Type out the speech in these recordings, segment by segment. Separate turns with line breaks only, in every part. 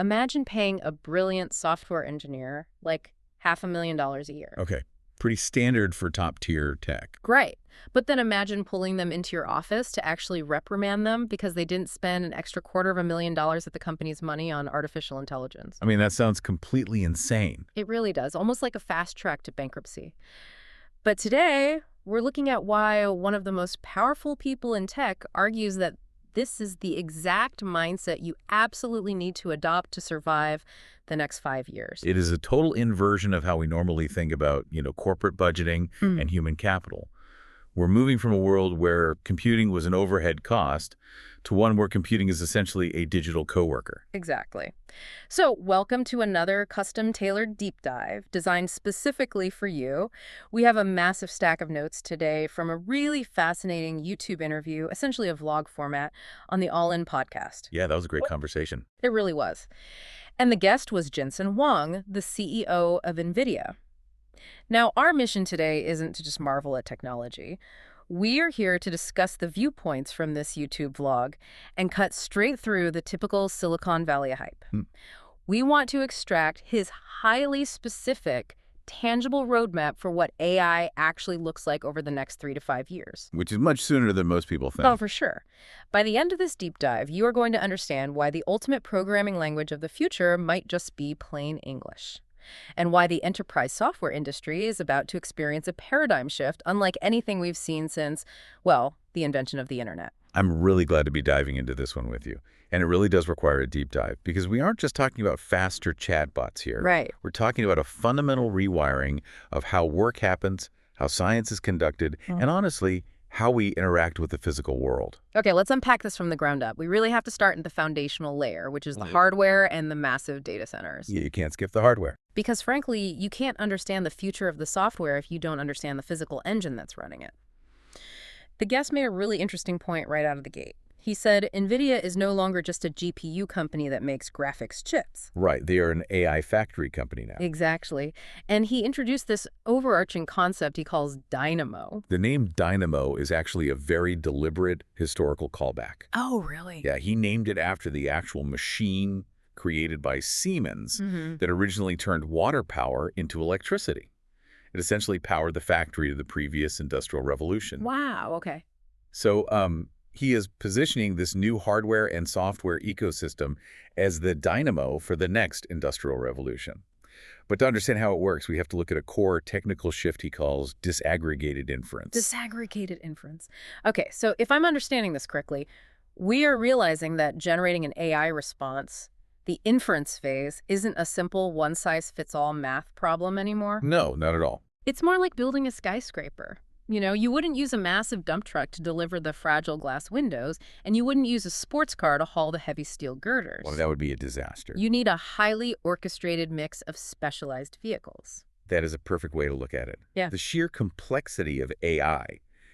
Imagine paying a brilliant software engineer like $500,000 a year.
Okay. Pretty standard for top-tier tech.
Great. But then imagine pulling them into your office to actually reprimand them because they didn't spend an extra $250,000 of the company's money on artificial intelligence.
I mean, that sounds completely insane.
It really does, almost like a fast track to bankruptcy. But today, we're looking at why one of the most powerful people in tech argues that this is the exact mindset you absolutely need to adopt to survive the next 5 years.
It is a total inversion of how we normally think about, corporate budgeting and human capital. We're moving from a world where computing was an overhead cost to one where computing is essentially a digital coworker.
Exactly. So welcome to another custom-tailored deep dive designed specifically for you. We have a massive stack of notes today from a really fascinating YouTube interview, essentially a vlog format, on the All In podcast.
Yeah, that was a great conversation.
It really was. And the guest was Jensen Huang, the CEO of NVIDIA. Now, our mission today isn't to just marvel at technology. We are here to discuss the viewpoints from this YouTube vlog and cut straight through the typical Silicon Valley hype. We want to extract his highly specific, tangible roadmap for what AI actually looks like over the next 3 to 5 years.
Which is much sooner than most people think.
Oh, for sure. By the end of this deep dive, you are going to understand why the ultimate programming language of the future might just be plain English, and why the enterprise software industry is about to experience a paradigm shift unlike anything we've seen since, well, the invention of the internet.
I'm really glad to be diving into this one with you. And it really does require a deep dive because we aren't just talking about faster chatbots here.
Right.
We're talking about a fundamental rewiring of how work happens, how science is conducted, and honestly, how we interact with the physical world.
Okay, let's unpack this from the ground up. We really have to start in the foundational layer, which is the hardware and the massive data centers.
Yeah, you can't skip the hardware.
Because frankly, you can't understand the future of the software if you don't understand the physical engine that's running it. The guest made a really interesting point right out of the gate. He said NVIDIA is no longer just a GPU company that makes graphics chips.
Right. They are an AI factory company now.
Exactly. And he introduced this overarching concept he calls Dynamo.
The name Dynamo is actually a very deliberate historical callback.
Oh, really?
Yeah, he named it after the actual machine created by Siemens that originally turned water power into electricity. It essentially powered the factory of the previous industrial revolution.
Wow, okay.
So, he is positioning this new hardware and software ecosystem as the dynamo for the next industrial revolution. But to understand how it works, we have to look at a core technical shift he calls disaggregated inference.
Disaggregated inference. Okay, so if I'm understanding this correctly, we are realizing that generating an AI response, the inference phase, isn't a simple one-size-fits-all math problem anymore.
No, not at all.
It's more like building a skyscraper. You wouldn't use a massive dump truck to deliver the fragile glass windows, and you wouldn't use a sports car to haul the heavy steel girders.
Well, that would be a disaster.
You need a highly orchestrated mix of specialized vehicles.
That is a perfect way to look at it.
Yeah.
The sheer complexity of AI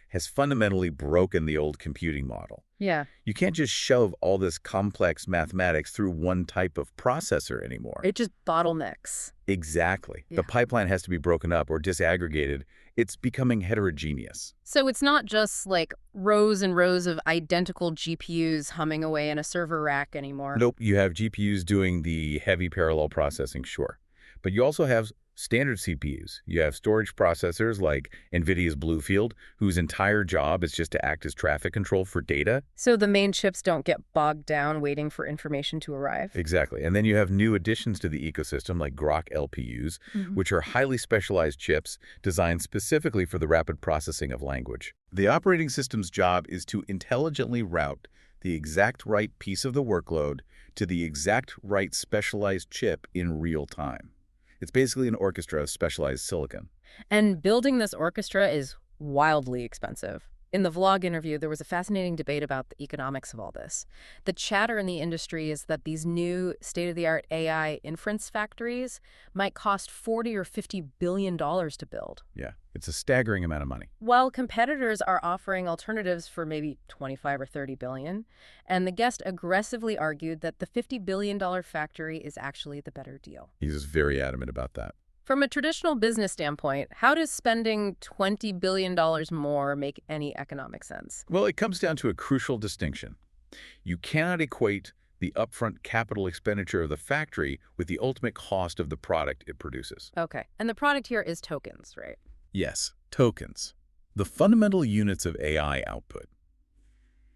has fundamentally broken the old computing model.
Yeah.
You can't just shove all this complex mathematics through one type of processor anymore.
It just bottlenecks.
Exactly.
Yeah.
The pipeline has to be broken up or disaggregated. It's becoming heterogeneous.
So it's not just like rows and rows of identical GPUs humming away in a server rack anymore.
Nope. You have GPUs doing the heavy parallel processing, sure. But you also have standard CPUs. You have storage processors like NVIDIA's Bluefield, whose entire job is just to act as traffic control for data.
So the main chips don't get bogged down waiting for information to arrive.
Exactly. And then you have new additions to the ecosystem like Grok LPUs, which are highly specialized chips designed specifically for the rapid processing of language. The operating system's job is to intelligently route the exact right piece of the workload to the exact right specialized chip in real time. It's basically an orchestra of specialized silicon.
And building this orchestra is wildly expensive. In the vlog interview, there was a fascinating debate about the economics of all this. The chatter in the industry is that these new state-of-the-art AI inference factories might cost $40 or $50 billion to build.
Yeah, it's a staggering amount of money.
While competitors are offering alternatives for maybe 25 or 30 billion, and the guest aggressively argued that the $50 billion factory is actually the better deal.
He's very adamant about that.
From a traditional business standpoint, how does spending $20 billion more make any economic sense?
Well, it comes down to a crucial distinction. You cannot equate the upfront capital expenditure of the factory with the ultimate cost of the product it produces.
Okay. And the product here is tokens, right?
Yes, tokens, the fundamental units of AI output.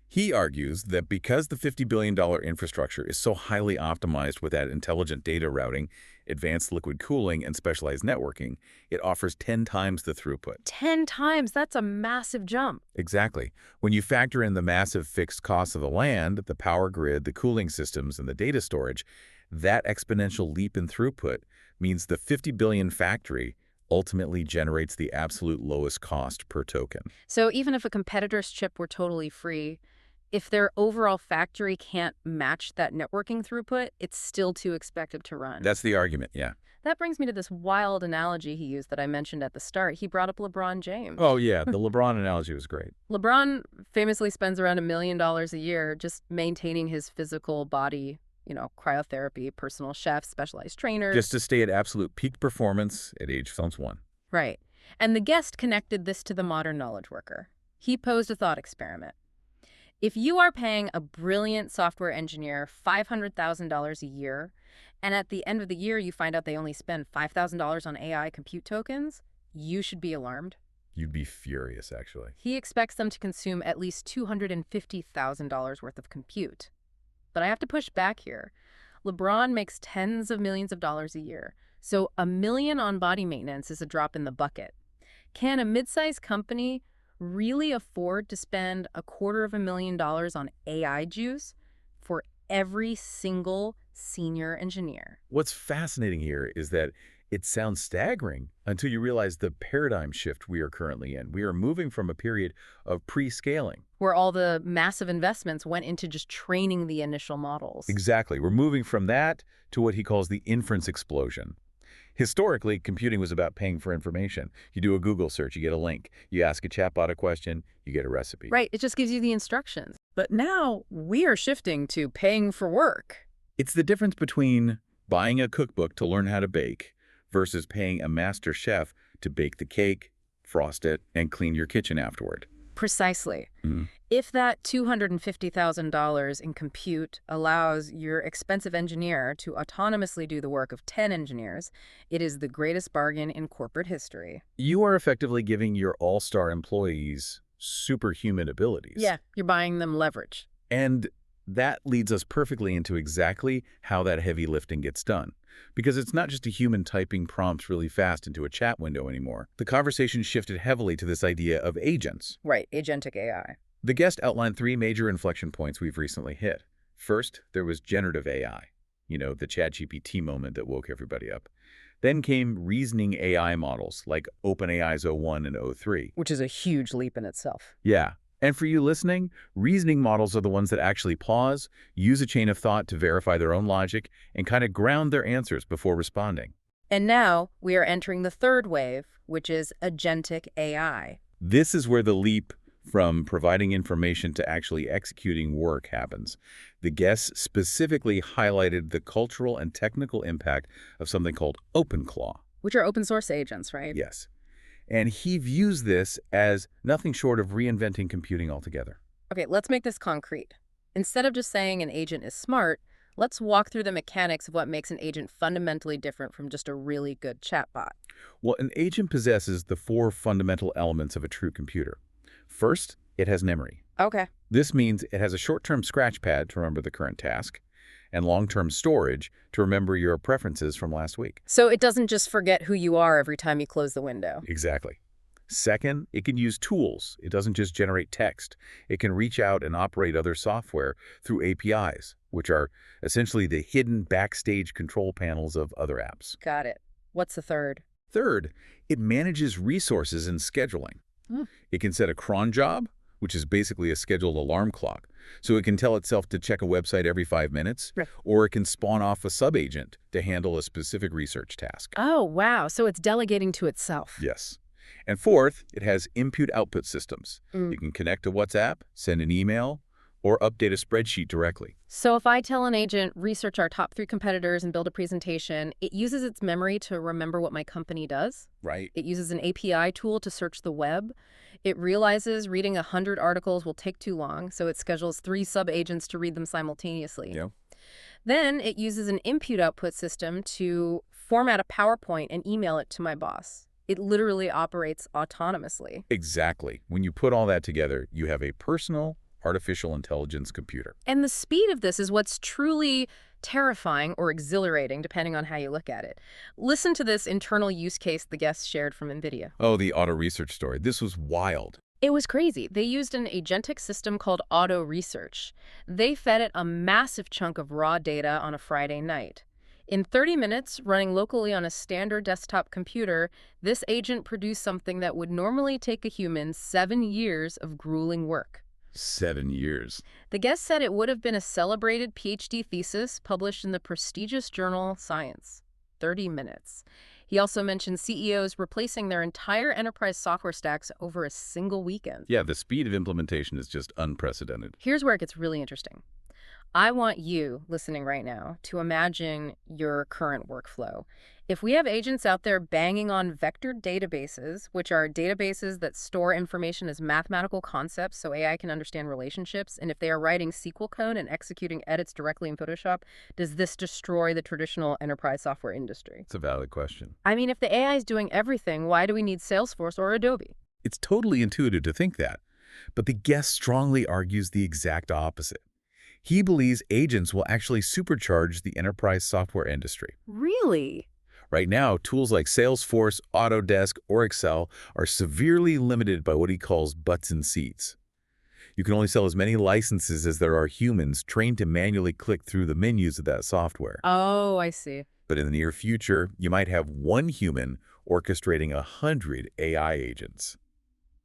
He argues that because the $50 billion infrastructure is so highly optimized with that intelligent data routing, advanced liquid cooling, and specialized networking, it offers 10 times the throughput.
10 times? That's a massive jump.
Exactly. When you factor in the massive fixed costs of the land, the power grid, the cooling systems, and the data storage, that exponential leap in throughput means the 50 billion factory ultimately generates the absolute lowest cost per token.
So even if a competitor's chip were totally free, if their overall factory can't match that networking throughput, it's still too expensive to run.
That's the argument, yeah.
That brings me to this wild analogy he used that I mentioned at the start. He brought up LeBron James.
Oh, yeah, the LeBron analogy was great.
LeBron famously spends around $1 million a year just maintaining his physical body, cryotherapy, personal chefs, specialized trainers.
Just to stay at absolute peak performance at age 1.
Right. And the guest connected this to the modern knowledge worker. He posed a thought experiment. If you are paying a brilliant software engineer $500,000 a year, and at the end of the year you find out they only spend $5,000 on AI compute tokens, you should be alarmed.
You'd be furious, actually.
He expects them to consume at least $250,000 worth of compute. But I have to push back here. LeBron makes tens of millions of dollars a year, so $1 million on body maintenance is a drop in the bucket. Can a mid-sized company really afford to spend $250,000 on AI juice for every single senior engineer?
What's fascinating here is that it sounds staggering until you realize the paradigm shift we are currently in. We are moving from a period of pre-scaling,
where all the massive investments went into just training the initial models.
Exactly. We're moving from that to what he calls the inference explosion. Historically, computing was about paying for information. You do a Google search, you get a link. You ask a chatbot a question, you get a recipe.
Right, it just gives you the instructions. But now we are shifting to paying for work.
It's the difference between buying a cookbook to learn how to bake versus paying a master chef to bake the cake, frost it, and clean your kitchen afterward.
Precisely.
Mm-hmm.
If that $250,000 in compute allows your expensive engineer to autonomously do the work of 10 engineers, it is the greatest bargain in corporate history.
You are effectively giving your all-star employees superhuman abilities.
Yeah, you're buying them leverage.
And that leads us perfectly into exactly how that heavy lifting gets done. Because it's not just a human typing prompts really fast into a chat window anymore. The conversation shifted heavily to this idea of agents.
Right, agentic AI.
The guest outlined 3 major inflection points we've recently hit. First, there was generative AI, the ChatGPT moment that woke everybody up. Then came reasoning AI models like OpenAI's O1 and O3.
Which is a huge leap in itself.
Yeah. And for you listening, reasoning models are the ones that actually pause, use a chain of thought to verify their own logic, and kind of ground their answers before responding.
And now we are entering the third wave, which is agentic AI.
This is where the leap from providing information to actually executing work happens. The guests specifically highlighted the cultural and technical impact of something called OpenClaw.
Which are open source agents, right?
Yes. And he views this as nothing short of reinventing computing altogether.
Okay, let's make this concrete. Instead of just saying an agent is smart, let's walk through the mechanics of what makes an agent fundamentally different from just a really good chatbot.
Well, an agent possesses the 4 fundamental elements of a true computer. First, it has memory.
Okay.
This means it has a short-term scratch pad to remember the current task, and long-term storage to remember your preferences from last week.
So it doesn't just forget who you are every time you close the window.
Exactly. Second, it can use tools. It doesn't just generate text. It can reach out and operate other software through APIs, which are essentially the hidden backstage control panels of other apps.
Got it. What's the third?
Third, it manages resources and scheduling. It can set a cron job, which is basically a scheduled alarm clock. So it can tell itself to check a website every 5 minutes,
right,
or it can spawn off a sub-agent to handle a specific research task.
Oh, wow. So it's delegating to itself.
Yes. And fourth, it has input-output systems. You can connect to WhatsApp, send an email, or update a spreadsheet directly.
So if I tell an agent, research our top 3 competitors and build a presentation, it uses its memory to remember what my company does.
Right.
It uses an API tool to search the web. It realizes reading 100 articles will take too long, so it schedules 3 sub-agents to read them simultaneously.
Yeah.
Then it uses an input-output system to format a PowerPoint and email it to my boss. It literally operates autonomously.
Exactly. When you put all that together, you have a personal artificial intelligence computer.
And the speed of this is what's truly terrifying or exhilarating, depending on how you look at it. Listen to this internal use case the guests shared from NVIDIA.
Oh, the auto research story. This was wild.
It was crazy. They used an agentic system called Auto Research. They fed it a massive chunk of raw data on a Friday night. In 30 minutes, running locally on a standard desktop computer, this agent produced something that would normally take a human 7 years of grueling work.
7 years.
The guest said it would have been a celebrated PhD thesis published in the prestigious journal Science. 30 minutes. He also mentioned CEOs replacing their entire enterprise software stacks over a single weekend.
Yeah, the speed of implementation is just unprecedented.
Here's where it gets really interesting. I want you, listening right now, to imagine your current workflow. If we have agents out there banging on vectored databases, which are databases that store information as mathematical concepts so AI can understand relationships, and if they are writing SQL code and executing edits directly in Photoshop, does this destroy the traditional enterprise software industry?
It's a valid question.
I mean, if the AI is doing everything, why do we need Salesforce or Adobe?
It's totally intuitive to think that, but the guest strongly argues the exact opposite. He believes agents will actually supercharge the enterprise software industry.
Really?
Right now, tools like Salesforce, Autodesk, or Excel are severely limited by what he calls butts and seats. You can only sell as many licenses as there are humans trained to manually click through the menus of that software.
Oh, I see.
But in the near future, you might have one human orchestrating 100 AI agents.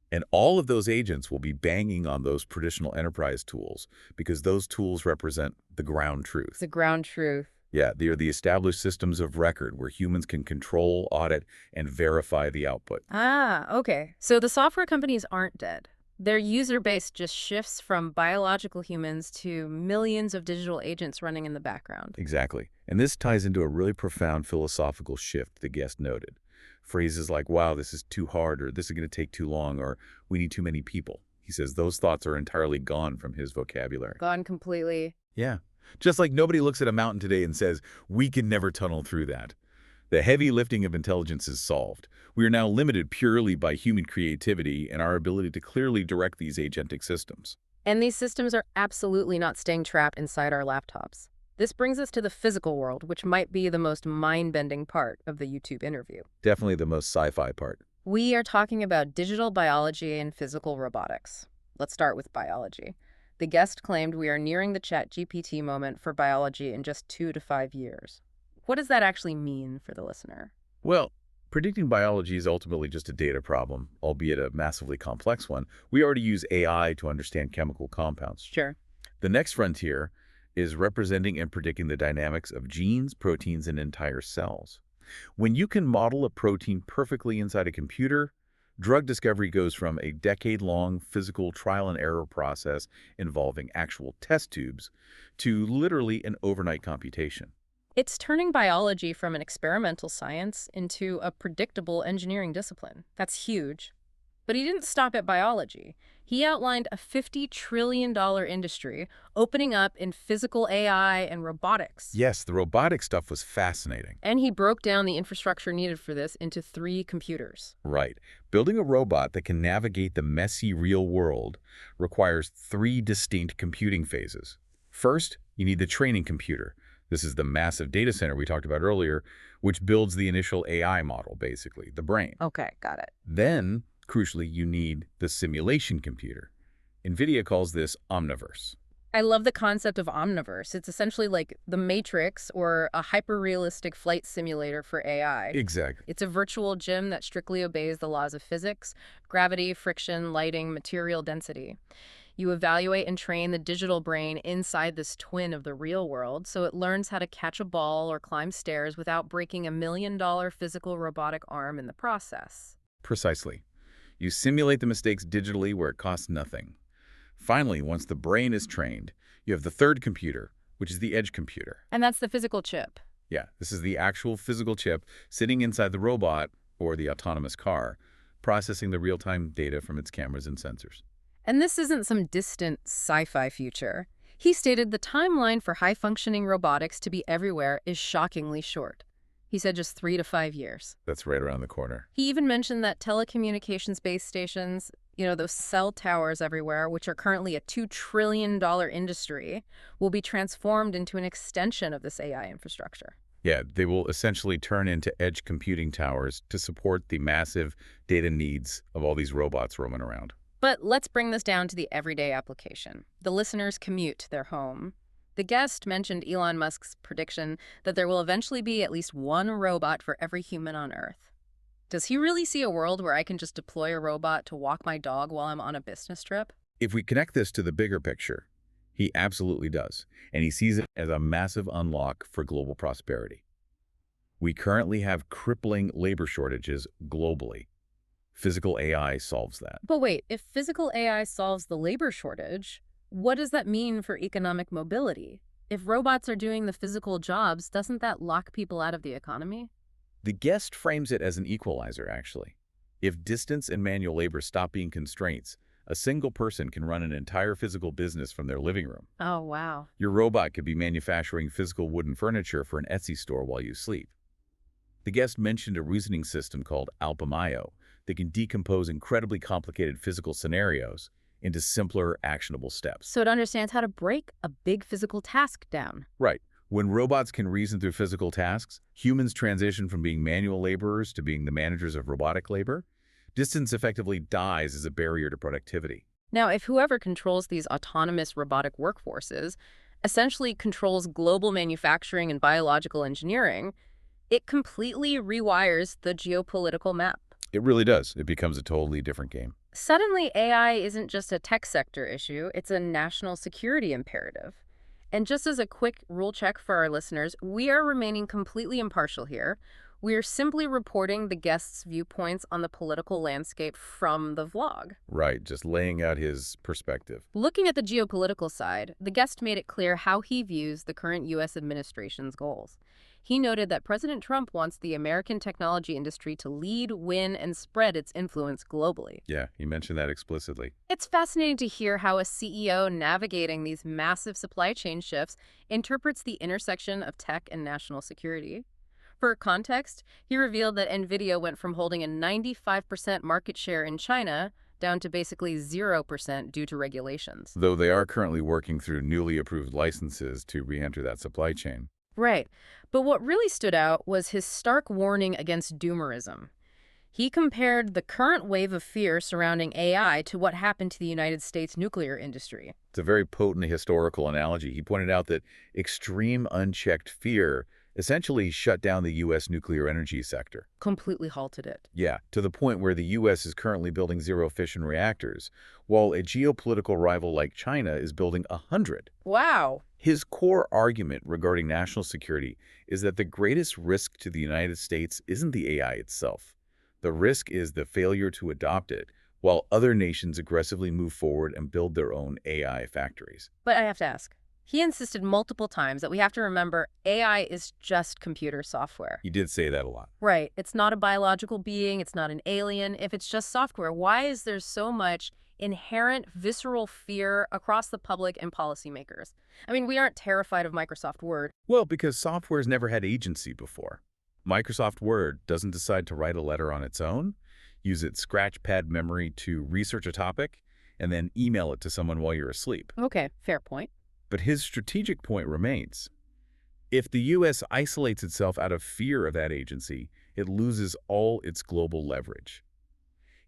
And all of those agents will be banging on those traditional enterprise tools because those tools represent the ground truth.
The ground truth.
Yeah, they are the established systems of record where humans can control, audit, and verify the output.
Ah, okay. So the software companies aren't dead. Their user base just shifts from biological humans to millions of digital agents running in the background.
Exactly. And this ties into a really profound philosophical shift the guest noted. Phrases like, wow, this is too hard, or this is going to take too long, or we need too many people. He says those thoughts are entirely gone from his vocabulary.
Gone completely.
Yeah. Just like nobody looks at a mountain today and says, we can never tunnel through that. The heavy lifting of intelligence is solved. We are now limited purely by human creativity and our ability to clearly direct these agentic systems.
And these systems are absolutely not staying trapped inside our laptops. This brings us to the physical world, which might be the most mind-bending part of the YouTube interview.
Definitely the most sci-fi part.
We are talking about digital biology and physical robotics. Let's start with biology. The guest claimed we are nearing the ChatGPT moment for biology in just 2 to 5 years. What does that actually mean for the listener?
Well, predicting biology is ultimately just a data problem, albeit a massively complex one. We already use AI to understand chemical compounds.
Sure.
The next frontier is representing and predicting the dynamics of genes, proteins, and entire cells. When you can model a protein perfectly inside a computer, drug discovery goes from a decade-long physical trial and error process involving actual test tubes to literally an overnight computation.
It's turning biology from an experimental science into a predictable engineering discipline. That's huge. But he didn't stop at biology. He outlined a $50 trillion industry opening up in physical AI and robotics.
Yes, the robotic stuff was fascinating.
And he broke down the infrastructure needed for this into 3 computers.
Right. Building a robot that can navigate the messy real world requires 3 distinct computing phases. First, you need the training computer. This is the massive data center we talked about earlier, which builds the initial AI model, basically, the brain.
Okay, got it.
Then, crucially, you need the simulation computer. NVIDIA calls this Omniverse.
I love the concept of Omniverse. It's essentially like the Matrix or a hyper-realistic flight simulator for AI.
Exactly.
It's a virtual gym that strictly obeys the laws of physics, gravity, friction, lighting, material density. You evaluate and train the digital brain inside this twin of the real world so it learns how to catch a ball or climb stairs without breaking a $1 million physical robotic arm in the process.
Precisely. You simulate the mistakes digitally where it costs nothing. Finally, once the brain is trained, you have the third computer, which is the edge computer.
And that's the physical chip.
Yeah, this is the actual physical chip sitting inside the robot or the autonomous car, processing the real-time data from its cameras and sensors.
And this isn't some distant sci-fi future. He stated the timeline for high-functioning robotics to be everywhere is shockingly short. He said just 3 to 5 years.
That's right around the corner.
He even mentioned that telecommunications base stations, those cell towers everywhere, which are currently a $2 trillion industry, will be transformed into an extension of this AI infrastructure.
Yeah, they will essentially turn into edge computing towers to support the massive data needs of all these robots roaming around.
But let's bring this down to the everyday application, the listener's commute to their home. The guest mentioned Elon Musk's prediction that there will eventually be at least one robot for every human on Earth. Does he really see a world where I can just deploy a robot to walk my dog while I'm on a business trip?
If we connect this to the bigger picture, he absolutely does, and he sees it as a massive unlock for global prosperity. We currently have crippling labor shortages globally. Physical AI solves that.
But wait, if physical AI solves the labor shortage, what does that mean for economic mobility? If robots are doing the physical jobs, doesn't that lock people out of the economy?
The guest frames it as an equalizer, actually. If distance and manual labor stop being constraints, a single person can run an entire physical business from their living room.
Oh, wow.
Your robot could be manufacturing physical wooden furniture for an Etsy store while you sleep. The guest mentioned a reasoning system called Alpamayo that can decompose incredibly complicated physical scenarios into simpler, actionable steps.
So it understands how to break a big physical task down.
Right. When robots can reason through physical tasks, humans transition from being manual laborers to being the managers of robotic labor. Distance effectively dies as a barrier to productivity.
Now, if whoever controls these autonomous robotic workforces essentially controls global manufacturing and biological engineering, it completely rewires the geopolitical map.
It really does. It becomes a totally different game.
Suddenly, AI isn't just a tech sector issue, it's a national security imperative. And just as a quick rule check for our listeners, we are remaining completely impartial here. We are simply reporting the guest's viewpoints on the political landscape from the vlog.
Right, just laying out his perspective.
Looking at the geopolitical side, the guest made it clear how he views the current U.S. administration's goals. He noted that President Trump wants the American technology industry to lead, win, and spread its influence globally.
Yeah, he mentioned that explicitly.
It's fascinating to hear how a CEO navigating these massive supply chain shifts interprets the intersection of tech and national security. For context, he revealed that NVIDIA went from holding a 95% market share in China down to basically 0% due to regulations.
Though they are currently working through newly approved licenses to re-enter that supply chain.
Right. But what really stood out was his stark warning against doomerism. He compared the current wave of fear surrounding AI to what happened to the United States nuclear industry.
It's a very potent historical analogy. He pointed out that extreme unchecked fear essentially shut down the U.S. nuclear energy sector.
Completely halted it.
Yeah, to the point where the U.S. is currently building zero-fission reactors, while a geopolitical rival like China is building 100.
Wow.
His core argument regarding national security is that the greatest risk to the United States isn't the AI itself. The risk is the failure to adopt it, while other nations aggressively move forward and build their own AI factories.
But I have to ask. He insisted multiple times that we have to remember AI is just computer software.
He did say that a lot.
Right. It's not a biological being. It's not an alien. If it's just software, why is there so much inherent visceral fear across the public and policymakers? I mean, we aren't terrified of Microsoft Word.
Well, because software's never had agency before. Microsoft Word doesn't decide to write a letter on its own, use its scratchpad memory to research a topic, and then email it to someone while you're asleep.
Okay, fair point.
But his strategic point remains. If the U.S. isolates itself out of fear of that agency, it loses all its global leverage.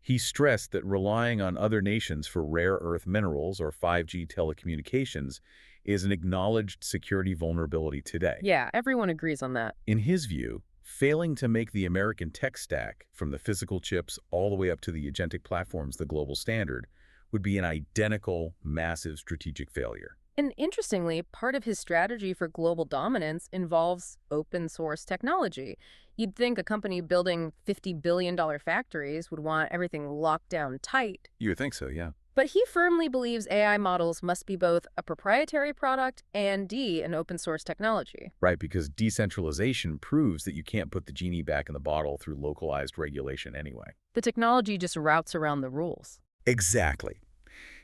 He stressed that relying on other nations for rare earth minerals or 5G telecommunications is an acknowledged security vulnerability today.
Yeah, everyone agrees on that.
In his view, failing to make the American tech stack, from the physical chips all the way up to the agentic platforms, the global standard, would be an identical, massive strategic failure.
And interestingly, part of his strategy for global dominance involves open source technology. You'd think a company building $50 billion factories would want everything locked down tight.
You would think so, yeah.
But he firmly believes AI models must be both a proprietary product and an open source technology.
Right, because decentralization proves that you can't put the genie back in the bottle through localized regulation anyway.
The technology just routes around the rules.
Exactly.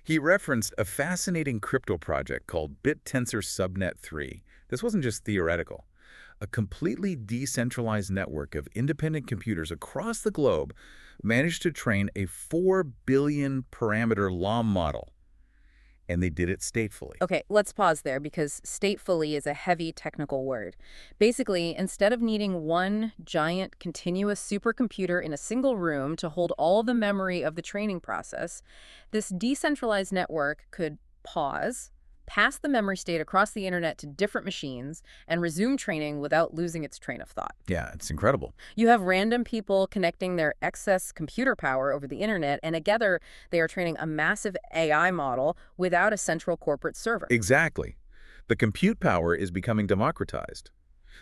He referenced a fascinating crypto project called BitTensor Subnet 3. This wasn't just theoretical. A completely decentralized network of independent computers across the globe managed to train a 4 billion parameter LLM model. And they did it statefully.
Okay, let's pause there because statefully is a heavy technical word. Basically, instead of needing one giant continuous supercomputer in a single room to hold all the memory of the training process, this decentralized network could pause, pass the memory state across the internet to different machines, and resume training without losing its train of thought.
Yeah, it's incredible.
You have random people connecting their excess computer power over the internet, and together they are training a massive AI model without a central corporate server.
Exactly. The compute power is becoming democratized.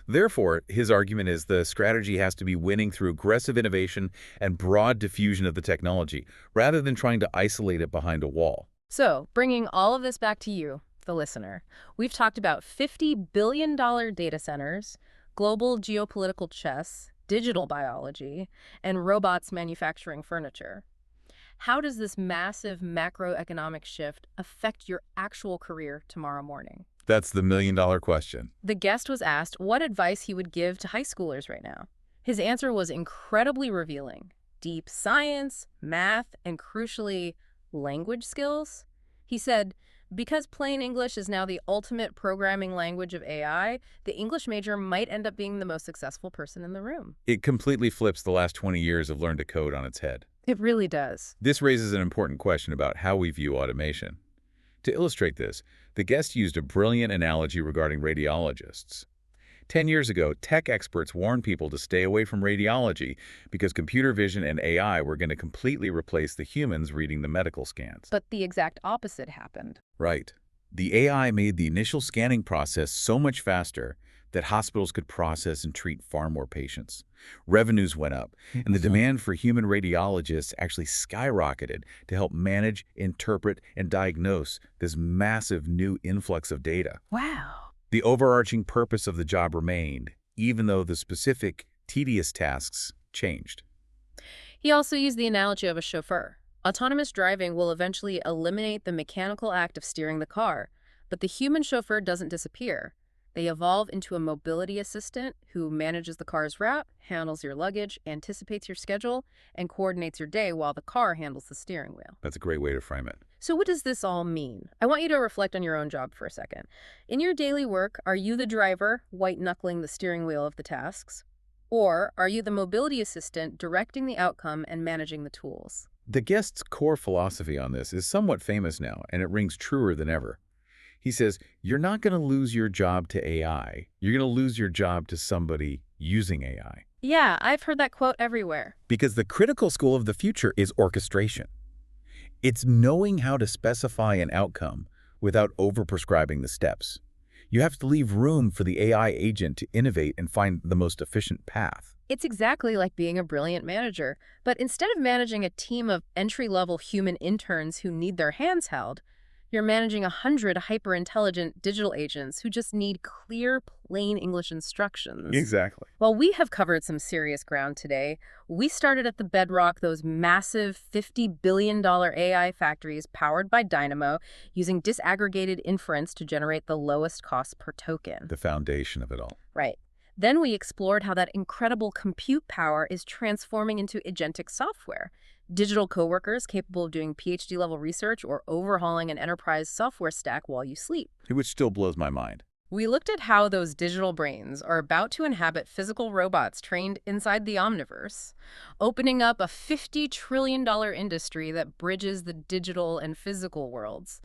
Therefore, his argument is the strategy has to be winning through aggressive innovation and broad diffusion of the technology, rather than trying to isolate it behind a wall.
So, bringing all of this back to you, the listener, we've talked about $50 billion data centers, global geopolitical chess, digital biology, and robots manufacturing furniture. How does this massive macroeconomic shift affect your actual career tomorrow morning?
That's the million-dollar question.
The guest was asked what advice he would give to high schoolers right now. His answer was incredibly revealing. Deep science, math, and crucially, language skills. He said, because plain English is now the ultimate programming language of AI, the English major might end up being the most successful person in the room.
It completely flips the last 20 years of learn to code on its head.
It really does.
This raises an important question about how we view automation. To illustrate this, the guest used a brilliant analogy regarding radiologists. 10 years ago, tech experts warned people to stay away from radiology because computer vision and AI were going to completely replace the humans reading the medical scans.
But the exact opposite happened.
Right. The AI made the initial scanning process so much faster that hospitals could process and treat far more patients. Revenues went up, and the demand for human radiologists actually skyrocketed to help manage, interpret, and diagnose this massive new influx of data.
Wow.
The overarching purpose of the job remained, even though the specific, tedious tasks changed.
He also used the analogy of a chauffeur. Autonomous driving will eventually eliminate the mechanical act of steering the car, but the human chauffeur doesn't disappear. They evolve into a mobility assistant who manages the car's route, handles your luggage, anticipates your schedule, and coordinates your day while the car handles the steering wheel.
That's a great way to frame it.
So what does this all mean? I want you to reflect on your own job for a second. In your daily work, are you the driver, white-knuckling the steering wheel of the tasks? Or are you the mobility assistant directing the outcome and managing the tools?
The guest's core philosophy on this is somewhat famous now, and it rings truer than ever. He says, you're not going to lose your job to AI. You're going to lose your job to somebody using AI.
Yeah, I've heard that quote everywhere.
Because the critical skill of the future is orchestration. It's knowing how to specify an outcome without overprescribing the steps. You have to leave room for the AI agent to innovate and find the most efficient path.
It's exactly like being a brilliant manager, but instead of managing a team of entry-level human interns who need their hands held, you're managing 100 hyper-intelligent digital agents who just need clear, plain English instructions.
Exactly.
While we have covered some serious ground today, we started at the bedrock, those massive $50 billion AI factories powered by Dynamo using disaggregated inference to generate the lowest cost per token.
The foundation of it all.
Right. Then we explored how that incredible compute power is transforming into agentic software. Digital coworkers capable of doing PhD-level research or overhauling an enterprise software stack while you sleep.
Which still blows my mind.
We looked at how those digital brains are about to inhabit physical robots trained inside the Omniverse, opening up a $50 trillion industry that bridges the digital and physical worlds.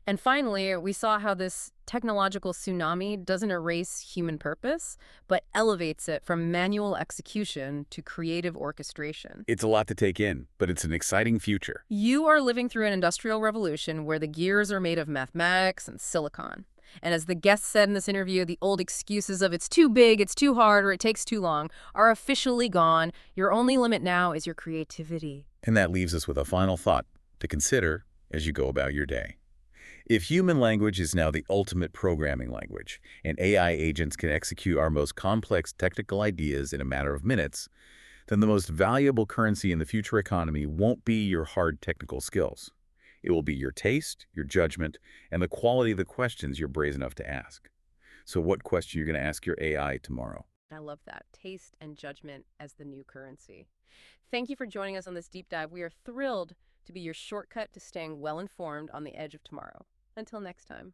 And finally, we saw how this technological tsunami doesn't erase human purpose, but elevates it from manual execution to creative orchestration.
It's a lot to take in, but it's an exciting future.
You are living through an industrial revolution where the gears are made of mathematics and silicon. And as the guest said in this interview, the old excuses of it's too big, it's too hard, or it takes too long are officially gone. Your only limit now is your creativity.
And that leaves us with a final thought to consider as you go about your day. If human language is now the ultimate programming language, and AI agents can execute our most complex technical ideas in a matter of minutes, then the most valuable currency in the future economy won't be your hard technical skills. It will be your taste, your judgment, and the quality of the questions you're brave enough to ask. So what question are you going to ask your AI tomorrow?
I love that. Taste and judgment as the new currency. Thank you for joining us on this deep dive. We are thrilled to be your shortcut to staying well-informed on the edge of tomorrow. Until next time.